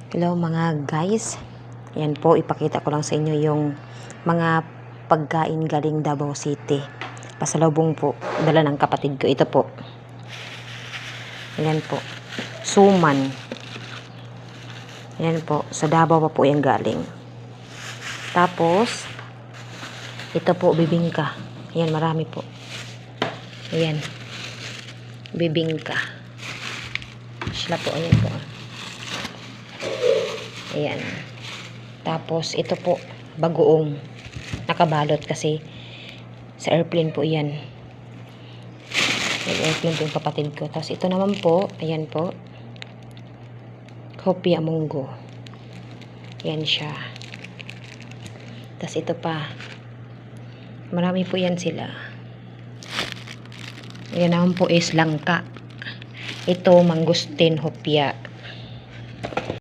Hello mga guys. Yan po, ipakita ko lang sa inyo yung mga pagkain galing Davao City. Pasalubong po, dala ng kapatid ko. Ito po. Yan po. Suman. Yan po, sa Davao pa po yan galing. Tapos, ito po, bibingka. Yan, marami po. Ayan. Bibingka. Sila po, ayan po. Ayan. Tapos, ito po, bagoong. Nakabalot kasi sa airplane po yan. Airplane po yung kapatid ko. Tapos, ito naman po, ayan po. Hopia munggo. Ayan siya. Tapos, ito pa. Marami po yan sila. Ayan naman po is langka. Ito, mangustin, hopia.